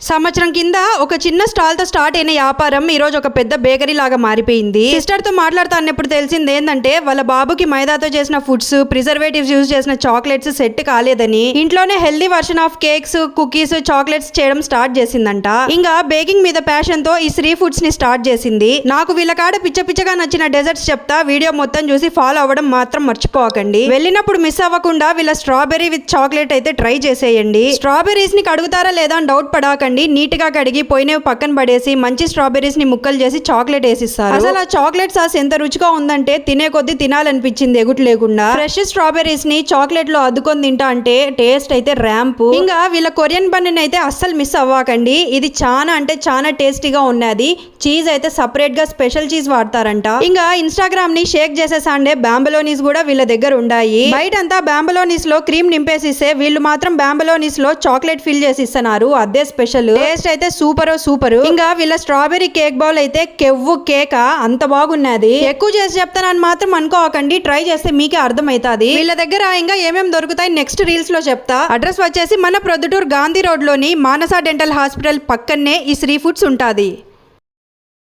సంవత్సరం కింద ఒక చిన్న స్టాల్ తో స్టార్ట్ అయిన వ్యాపారం ఈ రోజు ఒక పెద్ద బేకరీ లాగా మారిపోయింది. సిస్టర్ తో మాట్లాడుతా అన్నప్పుడు తెలిసింది ఏంటంటే వాళ్ళ బాబుకి మైదాతో చేసిన ఫుడ్స్, ప్రిజర్వేటివ్స్ యూజ్ చేసిన చాక్లెట్స్ సెట్ కాలేదని ఇంట్లోనే healthy version of cakes, cookies, chocolates చేయడం స్టార్ట్ చేసిందంట. ఇంకా బేకింగ్ మీద ప్యాషన్ తో ఈ శ్రీ ఫుడ్స్ ని స్టార్ట్ చేసింది. నాకు వీళ్ళ కాడ పిచ్చగా నచ్చిన డెజర్ట్స్ చెప్తా, వీడియో మొత్తం చూసి ఫాలో అవ్వడం మాత్రం మర్చిపోకండి. వెళ్ళినప్పుడు మిస్ అవ్వకుండా వీళ్ళ స్ట్రాబెర్రీ విత్ చాక్లెట్ అయితే ట్రై చేసేయండి. స్ట్రాబెర్రీస్ ని కడుగుతారా లేదా అని డౌట్ పడాకండి. నీట్ గా కడిగి పోయినవి పక్కన పడేసి మంచి స్ట్రాబెర్రీస్ ని ముక్కలు చేసి చాక్లెట్ వేసిస్తారు. అసలు ఆ చాక్లెట్ సాస్ ఎంత రుచిగా ఉందంటే తినే కొద్దీ తినాలనిపించింది ఎగుటు లేకుండా. ఫ్రెష్ స్ట్రాబెర్రీస్ ని చాక్లెట్ లో అద్దుకొని తింటా అంటే టేస్ట్ అయితే ర్యాంప్. ఇంకా వీళ్ళ కొరియన్ బన్ అయితే అస్సలు మిస్ అవ్వకండి. ఇది చాలా అంటే చాలా టేస్టీగా ఉన్నది. చీజ్ అయితే సపరేట్ గా స్పెషల్ చీజ్ వాడతారంట. ఇంకా ఇన్స్టాగ్రామ్ ని షేక్ చేసే సండే బాంబలోనీస్ కూడా వీళ్ళ దగ్గర ఉన్నాయి. బయట అంతా బాంబలోనీస్ లో క్రీమ్ నింపేసిస్తే వీళ్ళు మాత్రం బాంబలోనీస్ లో చాక్లెట్ ఫిల్ చేసి ఇస్తున్నారు. అదే స్పెషల్. టేస్ట్ అయితే సూపర్. ఇంకా వీళ్ళ స్ట్రాబెర్రీ కేక్ బౌల్ అయితే కెవ్వు కేక అంత బాగున్నది. ఎక్కువ చేసి చెప్తానని మాత్రం అనుకోకండి, ట్రై చేస్తే మీకే అర్థమవుతుంది. వీళ్ళ దగ్గర ఇంకా ఏమేమి దొరుకుతాయి నెక్స్ట్ రీల్స్ లో చెప్తా. అడ్రస్ వచ్చేసి మన ప్రొద్దుటూరు గాంధీ రోడ్ లోని మానస డెంటల్ హాస్పిటల్ పక్కనే ఈ శ్రీ ఫుడ్స్ ఉంటాది.